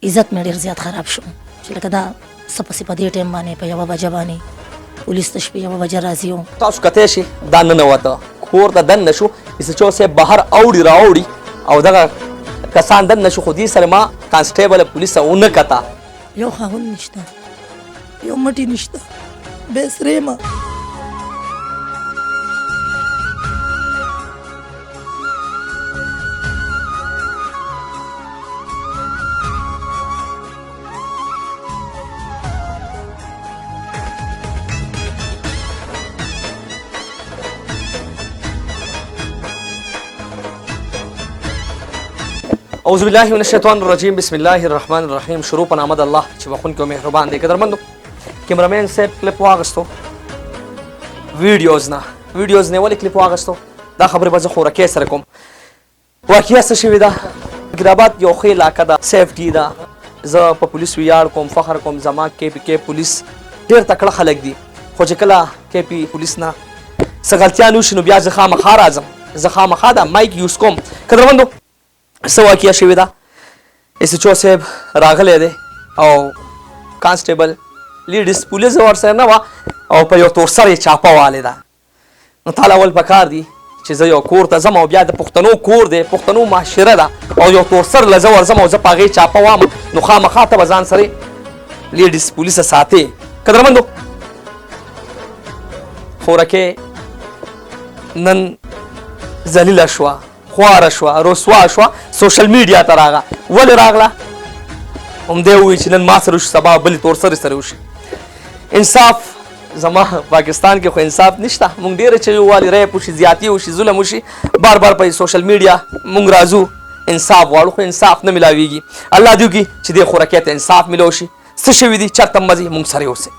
عزت مې ډېر زیات خراب شو چې لکه دا څه پسې په دې ټایم باندې په 1 بجه باندې پولیس د شپې 1 بجه راځي و. تاسو کتای شي دا ننوته کور ته دننه شو ایسچو صاحب بهر اوړي راوړي او دغه کسان دننه شو خو دې سره ما کانسټیبل پولیس ونه کته یو خاون نشته یو مټی نشته بې سرې ما اعوذ بالله من الشیطان الرجیم بسم الله الرحمن الرحیم. شروع په نام د الله چې بخونکی او مهربان دی. قدرمنو کیمرامین صاحب کلیپ واغستو ویډیوز نه ولې کلیپ واغستو دا خبره به زه خورکې سره کوم. واقعیا څه شوې ده ګرابات یو ښه علاقه ده سیفټي ده. زه په پولیس ویاړ کوم فخر کوم زما کې پولیس ډېر تکړه خلک دي خو چې کله کې پولیس نه څه غلطیان وشي نو بیا زه خامخا راځم زه خامخا دا مایک یوز کوم. قدرمنو څه واقعیا شوې ده ایسچو صاحب راغلی دی او کانسټیبل لیډیز پولیس ورسره نه وه او په یو تور سر یې چاپه والې ده. نو تاله اول پکار دي چې زه یو کور ته ځم او بیا د پښتنو کور دی پښتنو معاشره ده او یو تور سر له زه ورځم او زه په هغې چاپه وام نو خامخا ته به ځان سره لیډیز پولیسه ساتې. قدرمندو خورکې نن ذلیله شوه خواره شوه رسوا شوه سوشل میډیا ته راغله. ولې راغله همدې ووایي چې نن ما سره وشي سبا بلې تور سرې سره وشي. انصاف زما پاکستان کې خو انصاف نشته. مونږ ډېره چې یووالي ریپ وشي زیاتي وشي ظلم وشي بار بار په سوشل میډیا مونږ راځو انصاف غواړو خو انصاف نه ملاویږي. الله دې وکړي چې دې خورکۍ ته انصاف ملو شي. څه شوي دي چېرته مه ځي مونږ سره اوسئ.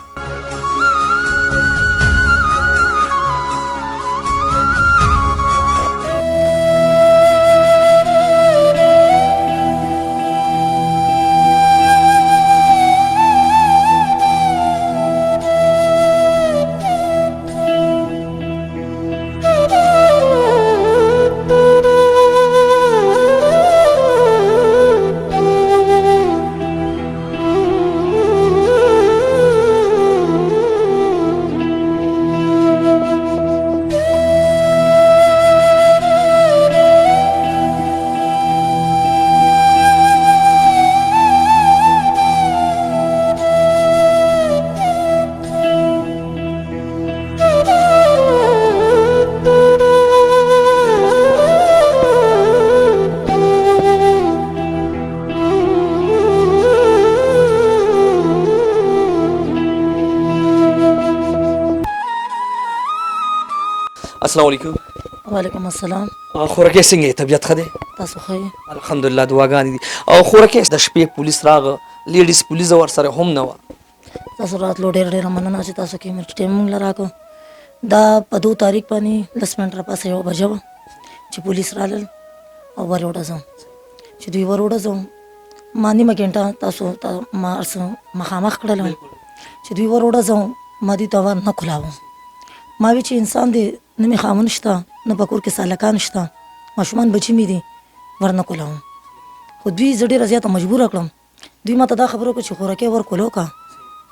السلام علیکم. وعلیکم السلام. خورکۍ څنګه یې طبیعت ښه دی؟ تاسو ښه یې؟ الحمدلله دعاګانې دي. او خورکۍ د شپې پولیس راغه لیډیز پولیس ورسره هم نه وه. تاسو راتلو ډېره مننه چې تاسو کې ټایم موږ له راکړو. دا په 2 تاریخ باندې 10 منټ راپاسه 1 بجه وه چې پولیس رالل او ور وډزم چې دوی ور وډزم ما نیمه ګنټه تاسو ته ما مخامخ کړلم چې دوی ور وډزم ما دوی ته ور نه کلاوم. ما وی چې انسان دی نه مې خامن شته نه په کور کې سالکان شته ماشومان بچي مې دي ورنه کولاوم. خو دوی زه ډېره زیاته مجبوره کړم. دوی ما ته دا خبره وکړه چې خورکۍ ورکولو که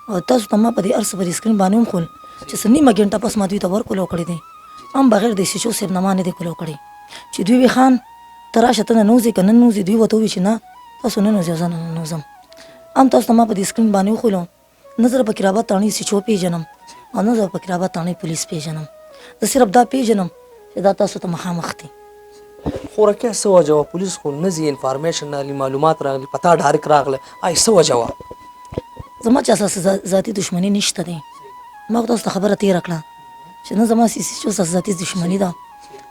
او تاسو ته ما په دې هر څه پر اسکرین باندې وښول چې څه نیمه ګنټه پس ما دوی ته ورکولو کړی دی هم بغیر د ایسچو صاحب نه ما نه دی کولو کړی چې دوی وی خان ته راشه ته نه نوځې که نه نوځې. دوی ورته ووایي چې نه تاسو نه نوځئ زه نه نوځم. هم تاسو ته ما په دې اسکرین باندې وښولو نه زه په قرابت تاڼۍ ایسچو پیژنم او نه زه په قرابت تاڼۍ پولیس پیژنم. زه صرف دا پیژنم چې دا تاسو ته مخامخ دي. خورکۍ څه وجه وه پولیس خو نه ځي انفارمیشن راغلي معلومات راغلي په تا ډایرک راغله ای څه وجه وه؟ زما چا سره ذاتي دښمني نشته دی. ما خو تاسو ته خبره تېره کړه چې نه زما ایسچو سره ذاتي دښمني ده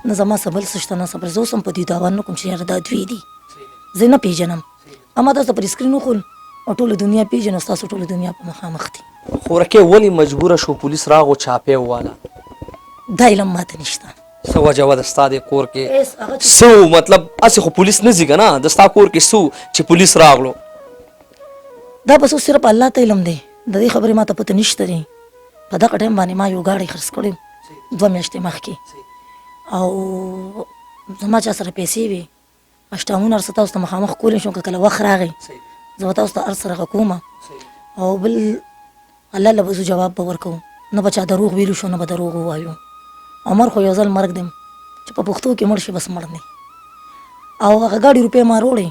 نه زما څه بل څه شته نه څه بل. زه اوس هم په دوی دعوا نه کوم چې یاره دا دوی دي زه نه پیژنم. اما تاسو پر اسکرین وښول او ټوله دنیا پیژنو ستاسو ټوله دنیا په مخامخ دي. خورکۍ ولې مجبوره شو پولیس راغو چاپې وواله؟ دا علم ماته نشته. څه وجه وه د ستا د کور کې څه مطلب هسې خو پولیس نه ځي که نه د ستا کور کې څه چې پولیس راغلو؟ دا بس اوس صرف الله ته علم دی. د دې خبرې ماته پته نشته دی. په دغه ټایم باندې ما یو ګاډی خرڅ کړی 2 میاشتې مخکې او زما چا سره پیسې وي اشتامونه ورڅه تاسو ته مخامخ کولی شم که کله وخت راغی زه به تاسو ته هر څه راغه کومه او بل الله له به زه جواب به ورکوم نه به چا دروغ ویلو شو نه به دروغ ووایو عمر خو یو ځل مرګ دی چې په پښتو کې مړ شي بس مړ دی او هغه ګاډي روپۍ ما وروړې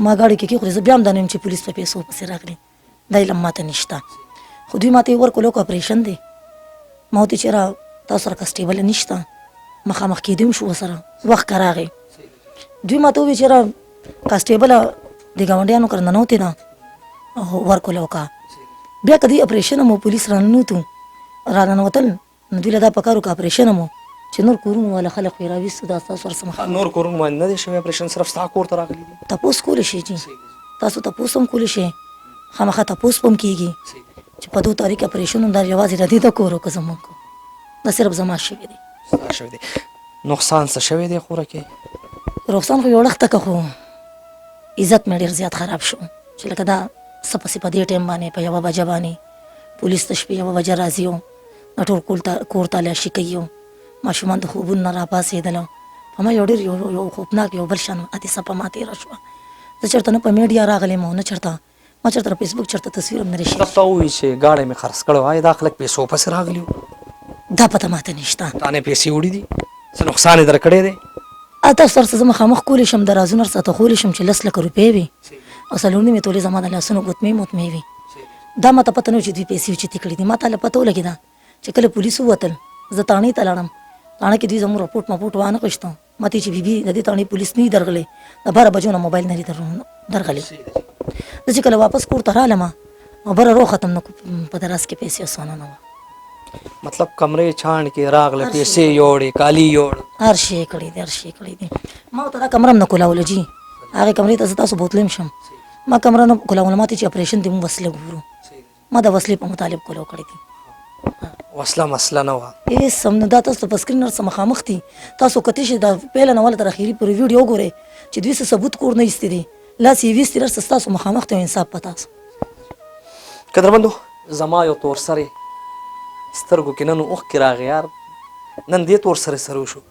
ما ګاډي کې کېښودې زه بیا هم دا نه یم چې پولیس په پیسو پسې راغلي دا علم ماته نشته خو دوی ماته یې ورکړلو که اپریشن دی ما ورته چېرې تاسو سره کسټیبل نشته مخامخ کېدی شو ورسره وخت که راغی دوی ماته وویل چېرې کاسټیبله د ګاونډیانو کره ننوتې ده او ورکړلو که بیا که دوی اپریشن هم پولیس راننوتو راننوتل نو دوی له دا پکار وو که اپریشن هم چې نور کورونو والا خلک خو یې راویستو دا ستاسو ورسره مخ نور کورونه باندې نه دی شوی اپریشن صرف ستا کور ته راغلی دي تپوس کولی شي جي تاسو تپوس هم کولی شي خامخا تپوس به هم کېږي چې په 2 تاریخ اپریشن هم دا یوازې د دې د کور که زموږ دا صرف زما شوی دی ستا شوی دی نقصان څه شوی دی خوره کې رخصان خو یو وخته که خو عزت مې ډېر زیات خراب شو چې لکه دا څه پسې په دې ټایم باندې په 1 بجه باندې پولیس د شپې 1 بجه راځي او دا ټول کور تالاشي کوي او ماشومان د خوبونو نه راپاڅېدل په ما یو ډېر یو خوفناک یو بل شان حادثه په ما تېره شوه زه چېرته نه په میډیا راغلی م او نه چېرته ما چېرته فیسبوک چېرته تصویر هم نه دی شوی درته ووایي چې ګاډی مې خرڅ کړی وای دا خلک پیسو پسې راغلي وو دا پته ماته نشته تا نه پیسې وړي دي څه نقصان یې در کړی دی تاسو سره زه مخامخ کولی شم د رازونو ورڅخه خولی شم چې 10 لکه روپۍ وي او 4 نیمې تولې زما د لاسونو ګوتمې وي دا ماته پته نه و چې دوی پیسې اوچتې کړي دي ما ته پته ولګېده چې کله پولیس ووتل زه تاڼې ته لاړم تاڼه کې دوی زموږ رپورټ وانه غوښته ما ته چې بیبي د دې تاڼې پولیس نه دي درغلی د 12 بجو نه موبایل نه دي درغلی زه چې کله واپس کور ته رالم او بره رو ختم نه په دراز کې پیسې اسانه نه وه مطلب کمرې چھاڼ کې راغله پیسې یوړې کالي یوړ هر شی کړی دی هر شی کړی دی ما ورته دا کمره هم نه کولاوله جي هغې کمرې ته زه تاسو بوتلی شم ما کمره نه کولاوله ما ته چې اپریشن دی موږ وسله ګورو ما د وسلې په مطالب کولو کړی دي وسله مسله نه وه هېڅ هم نه دا تاسو په سکرین سره مخامخ دي تاسو کتی شئ دا پیله نه واله تر اخري پورې ویډیو وګورئ چې دوی څه ثبوت کور نه ایستې دي لاس یې ویستې هر څه ستاسو مخامخ ته انصاف په تاسو قدرمندو زما یو تور سری سترګو کې نن اوښکې راغی یار نن دې تور سری سره وشو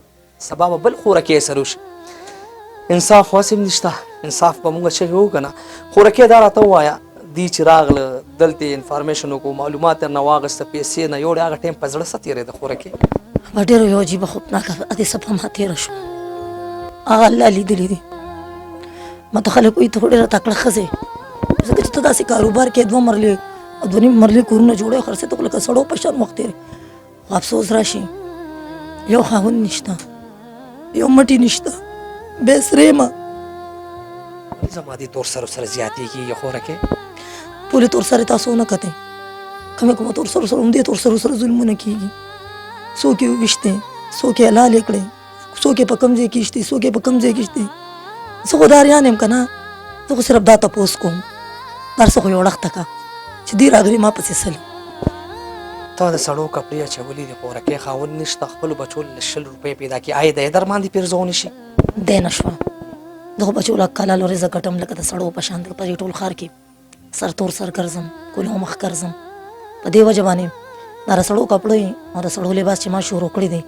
سبا به بل خورکې سره وشي انصاف واسې هم نشته انصاف به مونږ چغې وکړو که نه خورکې دا راته ووایه دی چې راغله دلته انفارمیشن وکړو معلومات یې نه واخېسته پیسې نه یوړې هغه ټایم په زړه څه تېرېده خورکې په ډېرو یو عجیبه خوفناکه حادثه په ما تېره شوه هغه الله لیدلي دي ما ته خلک وایي ته خو ډېره تکړه ښځې ځکه چې ته داسې کاروبار کې 2 مرلې او 2 مرلې کورونه جوړې خرڅې ته خو لکه سړو په شان وخت تېرې خو افسوس راشي یو خاوند نشته یو مټي نشته بې سرېمه زما دې تور سرو سره زیاتې کېږي خورکې ټولې تور سرې تاسو ونه کتئ کومې کومه تور سرو سره همدې تور سرو سره ظلمونه کېږي څوک یې وویشتې څوک یې حلالې کړې څوک یې په کوم ځای کې ایشتې څوک یې په کوم ځای کې ایشتې زه خو داریان یم که نه زه خو صرف دا تپوس کوم هر څه خو یو وړخته که چې دی راغلي ما پسې سلي تا د سړو کپړې اچولي دي خورکې خاوند نشته خپلو بچو له 20 روپۍ پیدا کړي آیا دی در باندې پیرزونی شي دی نه شوه زه خو بچو له کاله لورې زه ګټم لکه د سړو په شان په دې ټول ښار کې سر تور سر ګرځم کولو مخ ګرځم په دې وجه باندې دا د سړو کپړې او د سړو لباس چې ما شروع کړی دی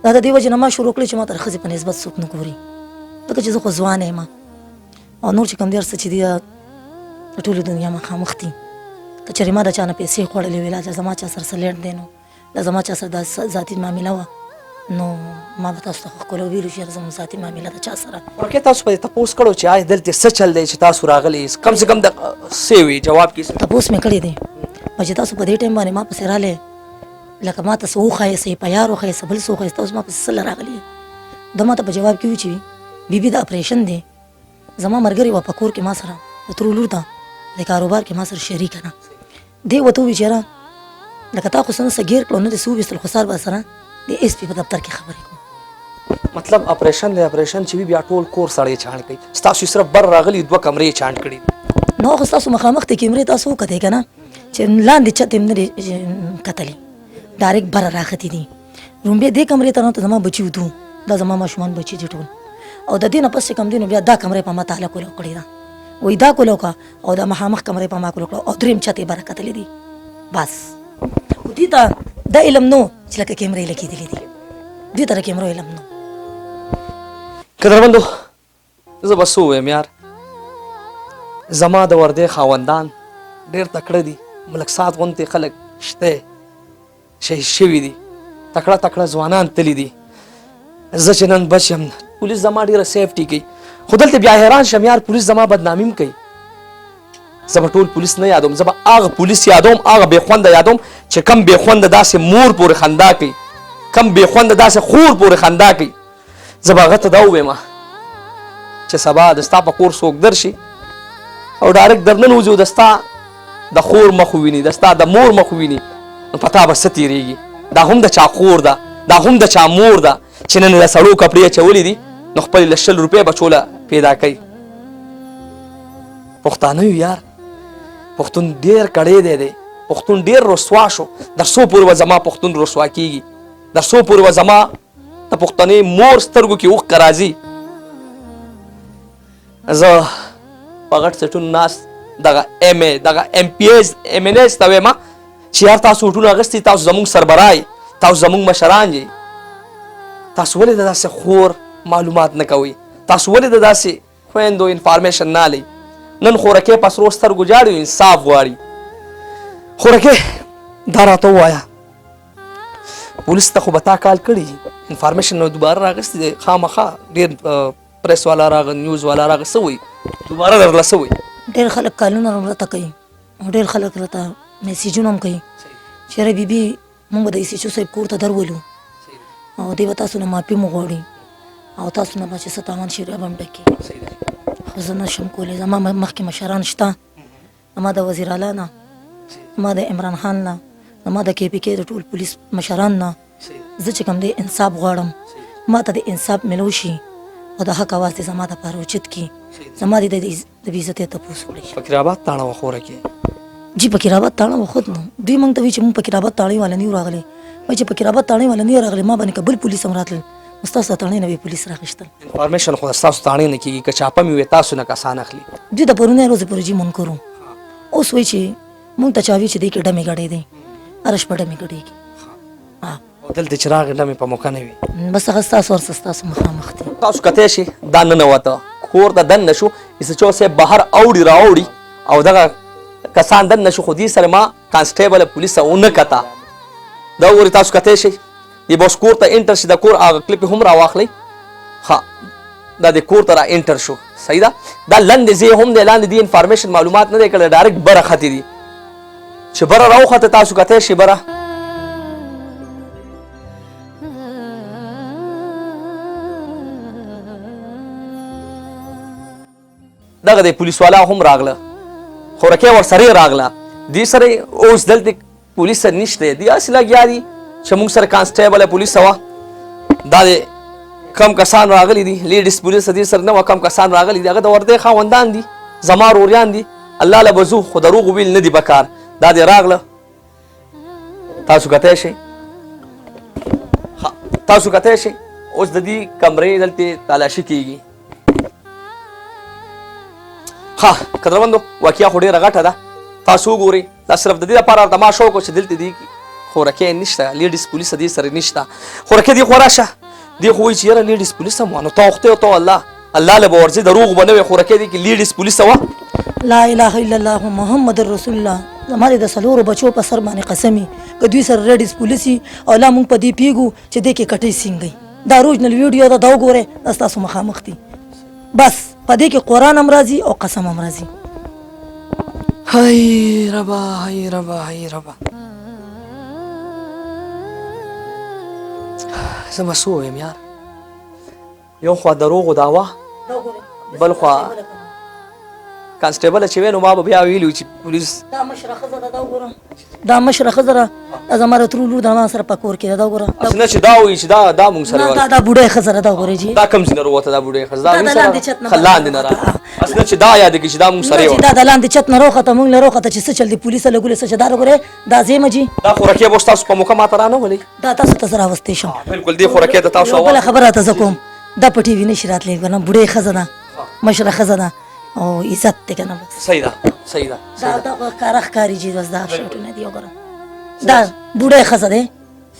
دا د دې وجې نه ما شروع کړی چې ما ته د ښځې په نسبت څوک نه ګوري ځکه چې زه خو ځوانه یم او نور چې کوم دي هر څه چې دي د ټولې دنیا مخامخ دي که چېرې ما د چا نه پیسې خوړلې وې لا زما چا سره څه لیډ دی نو لا زما چا سره دا ذاتي معامله وه نو ما به تاسو ته ښکلو ویلو چې یاره زموږ ذاتي معامله د چا سره خورکې تاسو په دې تپوس کړو چې آیا دلته څه چل دی چې تاسو راغلي کم سے کم د څه وي جواب کې تپوس مې کړی دی او چې تاسو په دې ټایم باندې ما پسې رالی لکه ما ته څه وښایې په یار وښایې بل څه وښایې تاسو ما پسې څه له راغلي دا ما ته په جواب کې وي چې بیبي د اپریشن دی زما ملګرې وه په کور کې ما سره د ترو لور ده د کاروبار کې ما سره شریکه ده دی ورته ووي چې یاره لکه تا خو څه نه څه ګیر کړو نه دې څه وویستل خو سار به سره د ایس پي په دفتر کې خبرې کوم مطلب اپریشن دی اپریشن چې وي بیا ټول کور سړی چھاڼ کوي ستاسو صرف بر راغلي 2 کمرې چھاڼ کړي نو خو ستاسو مخامخ ته کیمرې تاسو وکتئ که نه چې لاندې چت یې نه دی کتلي ډایرکټ بره راختي دي رومبې دې کمرې ته نه ته زما بچي ودو دا زما ماشومان بچي دي ټول او د دې نه پس چې کوم دی نو بیا دا کمرې په ما تعالی کولو کړې ده وایي دا کولو که او دا مخامخ کمرې په ما کولو کړه او 3 چت یې بره کتلي دي بس خو دې ته دا علم نو چې لکه کیمرې لګېدلې دي دې ته د کیمرو علم نو قدرمندو زه به څه ووایم یار زما د وردی خاوندان ډېر تکړه دي، ملک سعد غوندې خلک شته شهید شوي دي، تکړه تکړه ځوانان تللي دي. زه چې نن بچ یم پولیس زما ډېره سیفټي کوي، خو دلته بیا حیران شم یار پولیس زما بدنامي هم کوي. زه به ټول پولیس نه یادوم، زه به هغه پولیس یادوم، هغه بې خونده یادوم چې کم بې خونده داسې مور پورې خندا کوي، کم بې خونده داسې خور پورې خندا کوي. زه به هغه ته دا ووایم چې سبا د ستا په کور څوک درشي او ډایرکټ درننه وځي او د ستا د خور مخ وویني، د ستا د مور مخ وویني، نو په تا به څه تېرېږي؟ دا هم د چا خور ده، دا هم د چا مور ده چې نن د سړو کپړې اچولي دي نو خپلې له 100 روپۍ به چوله پیدا کوي. پښتانه یو یار، پښتون ډېر کړی دی، پښتون ډېر رسوا شو. در څو پورې به زما پښتون رسوا کېږي، در څو پورې به زما د پښتنې مور سترګو کې اوښکه راځي. زه په غټ سیټونو ناست دغه ایم ای دغه ایم پی ایز ایم این ایز ته وایم چې یار تاسو اوټونه اخیستي، تاسو زموږ سربراه یې، تاسو زموږ مشران یې، تاسو ولې د داسې خور معلومات نه کوئ؟ تاسو ولې د داسې خویندو انفارمیشن نه اخلئ؟ نن خورکې په سرو سترګو جاړي او انصاف غواړي. خورکې دا راته ووایه پولیس ته خو به تا کال کړي، انفارمیشن نو دوباره راغستی دی، خامخا ډېر پریس والا راغی، نیوز والا راغی، څه وایي دوباره درله څه وایي؟ ډېر خلک کالونه راته کوي او ډېر خلک راته میسیجونه هم کوي چې یاره بیبي موږ به د ایس ایچ او صاحب کور ته درولو او دی به تاسو نه معافي مو غواړي او تاسو نه به چې څه تاوان شي بیا به هم ډکي. خو زه نشم کولی، زما مخکې مشران شته، زما د وزیر اعلی نه، زما د عمران خان نه، زما د کې پي کې د ټول پولیس مشران نه. زه چې کوم دی انصاف غواړم، ما ته د انصاف ملو شي او د حق اواز دې زما دپاره اوچت کړي، زما دې د بېعزتۍ تپوس وکړي. فقیر آباد تاڼه وه خورکې؟ جی فقیر آباد تاڼه وه خود نو دوی موږ ته وایي چې موږ فقیر آباد تاڼې والا نه یو راغلی. وایي چې فقیر آباد تاڼې والا نه یو راغلی، ما باندې که بل پولیس هم راتلل نو ستاسو تاڼې نه به پولیس راخیستل. انفارمیشن خو ستاسو تاڼې نه کېږي، که چاپه مې وي تاسو نه کسان اخلي. دوی د پرونی ورځې پورې جي منکر وو، اوس وایي چې موږ ته چا وایي چې دی کې ډمې ګډې دی، هره شپه ډمې ګډېږي. دلته چې راغی ډمې په موقع نه وي، بس هغه ستاسو ورسه ستاسو مخامخ دي. تاسو کتی شي دا ننوته کور ته دننه شو، ایس ایچ او صاحب بهر اوړي راوړي او دغه کسان دننه شو، خو دې سره ما کانسټیبل پولیس ونه کته. دا وګورئ تاسو کتی شئ، دی به اوس کور ته انټر شي، د کور هغه کلیپ هم راواخلئ. ښه دا د کور ته را انټر شو، صحیح ده. دا لنډې ځای هم دی، لاندې دې انفارمیشن معلومات نه دی کړی، ډایرکټ بره ختې دي. چې بره راوخته تاسو کتی شئ بره، دغه د پولیس والا هم راغله، خورکې ورسره راغله. دې سره اوس دلته پولیس نشته، دې هسې لګیا دي چې موږ سره کانسټیبل پولیس وه، دا د کم کسان راغلي دي، لیډیز پولیس دې سره نه وه، کم کسان راغلي دي، هغه د وردۍ خاوندان دي، زما روریان دي، الله له بزو خو دروغ ویل نه دي بکار. دا دې راغله، تاسو کتی شئ، تاسو کتی شئ. اوس د دې کمرې دلته تالاشي کېږي. ها قدرمندو واقعیا خو ډېره غټه ده، تاسو وګورئ. دا صرف د دې لپاره د ما شوق و چې دلته دې خورکې نشته، لیډیز پولیس دې سره نشته. خورکې دې خوا راشه، دې خو وایي چې یاره لیډیز پولیس هم وه، نو تا وختې ته الله له به ورځې دروغ به نه وي. خورکې دې کې لیډیز پولیس وه. لا اله الا الله محمد رسول الله. زما د څلورو بچو په سر باندې قسمي که دوی سره لیډیز پولیس وي او لا موږ په دې پیږو چې دې کې کټۍ سینګئ. دا اوریجنل ویډیو ده، دا وګورئ، دا ستاسو مخامخ دي. بس په دې کې قرآن هم راځي او قسم هم راځي. هی ربا هی ربا هی ربا، زه به څه ووایم یار؟ یو خوا دروغو دعوه، بل خوا کانسټیبل چې وی نو ما به بیا ویلي چې پولیس دا مشره ښځه ده، دا وګوره، دا مشره ښځه ده، دا زما د ترو لور ده، ما سره په کور کې ده، دا وګوره. هسې نه چې دا وایي چې دا مونږ سره دا بوډۍ ښځه ده، دا وګورئ جي. دا کوم ځای نه راووته دا بوډۍ ښځه؟ دا د لاندې چت نه لاندې نه راغله. هسې نه چې دا یاد کړي چې دا مونږ سره یې وه. دا د لاندې چت نه راوخته، موږ له راوخته چې څه چل دي پولیسه لګولې څه چې دا وګورئ، دا ځای مجي. دا خورکې به اوس تاسو په موقع ماته رانه ولئ؟ دا تاسو ته زه راوستی شم. بلکل دې خورکې ته تاسو یوه بله خبره ته زه کوم، دا په ټي وي نشي راتلی که نه، بوډۍ ښځه ده، مشره ښځه ده او عزت دی که نه. بس صحیح ده، صحیح ده. دا ښکاره ښکاري چې بس دا شرټونه دي، وګوره دا بوډۍ ښځه دی،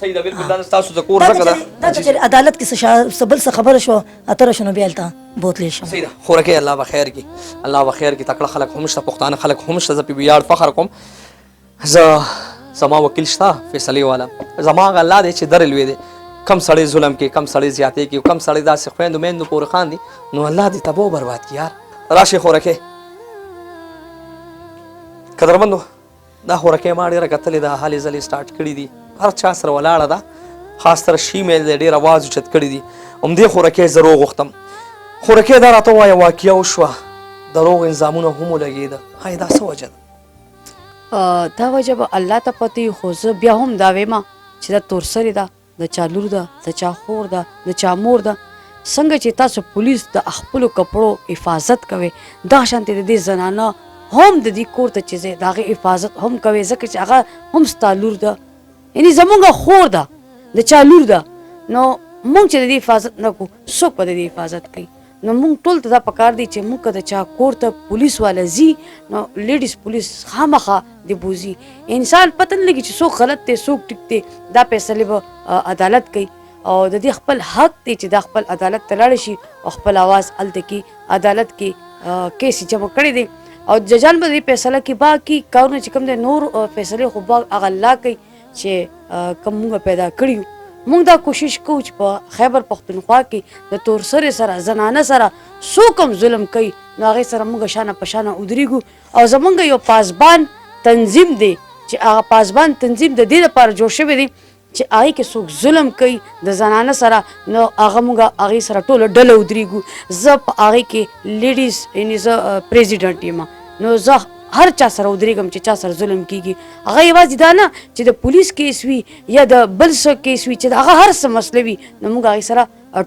صحیح ده بالکل دا ستاسو د کور دا ځکه ده که چېرې عدالت کې څه بل څه خبره شوه اتره شو نو بیا هلته بوتلی شم صحیح ده خورکې الله به خیر کړي الله به خیر کړي تکړه خلک هم شته پښتانه خلک هم شته زه پې ویاړ فخر کوم زه زما وکیل شته فیصلې والا زما هغه الله دی چې در لوی دی کم سړی ظلم کې کم سړی زیاتې کې کم سړی داسې خویندو میندو پورې خاندي نو الله دې تباه و برباد کړي یار راشئ خورکې قدرمندو دا خورکې ما ډېره کتلې ده هلې ځلې سټارټ کړي دي هر چا سره ولاړه ده خاص تر شي میل دی ډېر اواز اوچت کړي دي همدې خورکې زه روغ غوښتم خورکې دا راته ووایه واقعه وشوه د روغ انظامونه هم ولګېده های دا څه وجه ده دا وجه به الله ته پته خو زه بیا هم دا وایم چې دا تورسرې ده د چا لور ده د چا خور ده د چا مور ده څنګه چې تاسو پولیس د خپلو کپړو حفاظت کوئ دا شانتې د دې زنانه هم د دې کور ته چې ځئ د هغې حفاظت هم کوئ ځکه چې هغه هم ستا لور ده یعنې زمونږ خور ده د چا لور ده نو مونږ چې د دې حفاظت نه کوو څوک به د دې حفاظت کوي نو مونږ ټول ته دا پکار دی چې مونږ که د چا کور ته پولیس والا ځي نو لیډیز پولیس خامخا د بوځي انسان پته نه لګي چې څوک غلط دی څوک ټیک دی دا فیصلې به عدالت کوي او د دې خپل حق دی چې دا خپل عدالت ته لاړ شي او خپل آواز هلته کې عدالت کې کیس جمع کړی دی او ججان به دې فیصله کې باقي کارونه چې کوم دی نور فیصلې خو به هغه الله کوي چې کوم موږ پیدا کړي مونږ دا کوشش کوو چې په خیبر پښتونخوا کې د تورسرې سره زنانه سره څوک هم ظلم کوي نو هغې سره مونږ شانه په شانه ودرېږو او زمونږ یو پاسبان تنظیم دی چې هغه پاسبان تنظیم د دې لپاره جوړ شوی دی چې هغې کې څوک ظلم کوي د زنانه سره نو هغه مونږ هغې سره ټوله ډله ودرېږو زه په هغې کې لیډیز یعنې زه پریزیډنټ یم نو زه هر چا سره ودرېږم چې چا سره ظلم کېږي هغه یوازې دا نه چې د پولیس کیس وي یا د بل څه کیس وي چې هغه هر څه مسله وي نو موږ هغې سره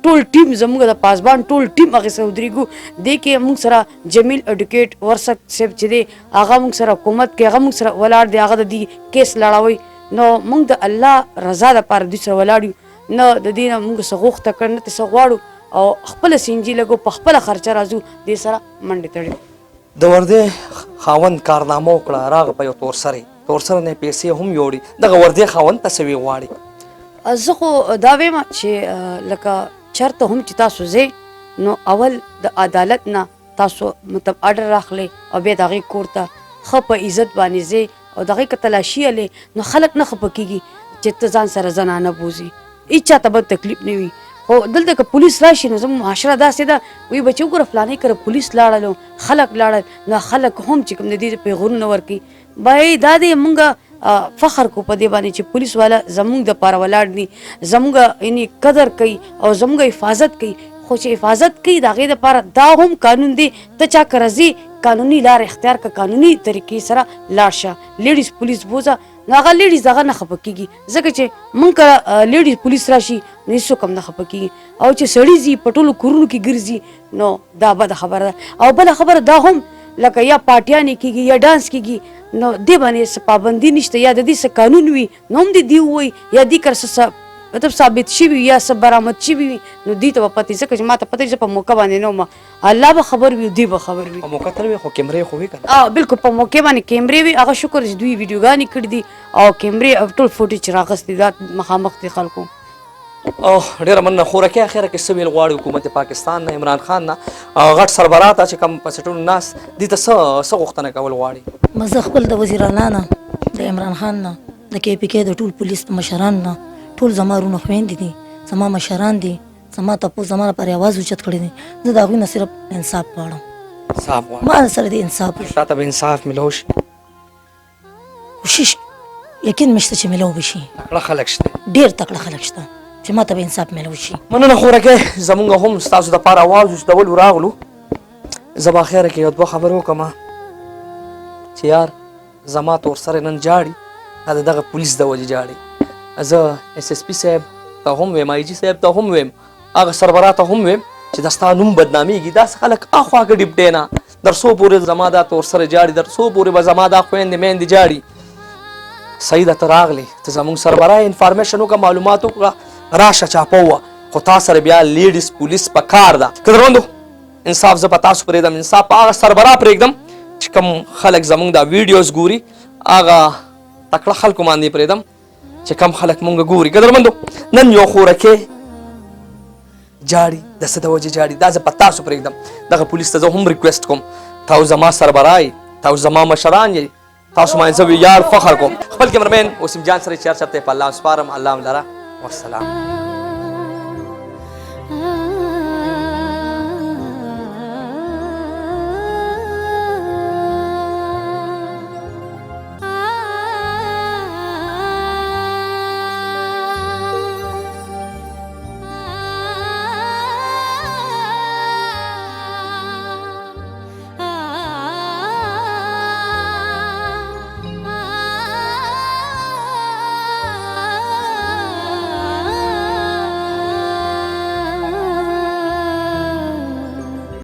ټول ټیم زموږ د پاسبان ټول ټیم هغې سره ودرېږو دې کې موږ سره جمیل اډوکیټ ورسک صاحب چې دی هغه موږ سره حکومت کې هغه موږ سره ولاړ دی هغه د دې کیس لړوي نو موږ د الله رضا دپاره دوی سره ولاړ یو نه د دې نه موږ څه غوښته کړ نه څه غواړو او خپله سینجي لګو په خپله خرچه راځو دې سره منډې تړو د وردې خاوند کارنامه وکړه راغه په یو تورسره نه پیسې هم یوړي دغه وردې خاوند ته څه وی غواړي زه خو دا وایم چې لکه چېرته هم چې تاسو ځئ نو اول د عدالت نه تاسو مطلب اډر راخلئ او بیا د هغې کور ته ښه په عزت باندې ځئ او د هغې که تلاشي هلې نو خلک نه خفه کېږي چې ته ځان سره زنانه بوځي هېڅ چاته به تکلیف نه وي خو دلته که پولیس راشي نو زموږ معاشره داسې ده وایي بچي وګوره فلانۍ کره پولیس لاړل خلک لاړل نو خلک هم چې کوم د دې پیغورونه ورکوي بای دا دی مونږ فخر کو په دې باندې چې پولیس والا زموږ دپاره ولاړ دي زموږ یعنې قدر کوي او زموږ حفاظت کوي خو چې حفاظت کوي د هغې دپاره دا هم قانون دی ته چا کره ځې قانوني لار اختیار که قانوني طریقې سره لاړ شه لیډیز پولیس بوځه نو هغه لیډیز هغه نه خفه کېږي ځکه چې مونږ کره لیډیز پولیس راشي نو هېڅوک هم نه خفه کېږي او چې سړي ځي په ټولو کورونو کې ګرځي نو دا بده خبره ده او بله خبره دا هم لکه یا پارټیانې کېږي یا ډانس کېږي نو دې باندې څه پابندي نشته یا د دې څه قانون وي نو هم دې دې ووایي یا دې کره څه مطلب ثابت شوي یا څه برآمد شوي وي نو دوی ته به پتې ځکه چې ما ته پته زه په موقع باندې نه وم الله به خبر وي دوی به خبر وي په موقع تر وي خو کیمرې خو وي که نه بلکل په موقع باندې کیمرې وي هغه شکر چې دوی ویډیوګانې کړي دي او کیمرې ټول فوټیج راغستې دا مخامخ دي خلکو او ډېره مننه خورکې اخره کې څه ویل غواړي حکومت پاکستان نه عمران خان نه غټ سربراه ته چې کوم په سټونو ناست دي ته څه غوښتنه کول غواړي بس زه خپل د وزیر اعلی نه د عمران خان نه د کې پي کې د ټول پولیس مشران نه ټول زما رونه خویندې دي زما مشران دي زما تپوس زما لپاره آواز اوچت کړی دی زه د هغوی نه صرف انصاف غواړم انصاف غواړم ما سره د انصاف وشي تا ته به انصاف میلو شي کوشش یقین مې شته چې میلو به شي تکړه خلک شته ډېر تکړه خلک شته چې ما ته به انصاف میلو شي مننه خورکې زمونږ هم ستاسو دپاره آواز اوچتولو راغلو زه به اخره کې یو دوه خبرې وکړم چې یار زما تورسره نن جاړي دا د دغه پولیس د وجې جاړي زه اس اس پي صاحب ته هم ویم آی جي صاحب ته هم ویم هغه سربراه ته هم ویم چې دا ستا نوم بدنامیږي داسې خلک اخواږه ډیپټې نه در څو پورې زما دا تورسره جاړي در څو پورې به زما دا خویندې میندې جاړي صحیح ده ته راغلې ته زموږ سربراه انفارمیشن وکړه معلومات وکړه راشه چاپه ووه خو تا سره بیا لیډیز پولیس په کار ده قدرمندو انصاف زه په تاسو پرېږدم انصاف په هغه سربراه پرېږدم چې کوم خلک زموږ دا ویډیوز ګوري هغه تکړه خلکو باندې پرېږدم چې کم خلک مونږ ګوري قدرمندو نن یو خورکې جاړي د څه د وجې جاړي دا زه په تاسو پرېږدم دغه پولیس ته زه هم ریکویسټ کوم تاسو زما سربراه تاسو زما مشران یې تاسو باندې زه ویاړ فخر کوم خپل کیمرمین وسیم جان سره چار چرته په الله سپارم الله لره والسلام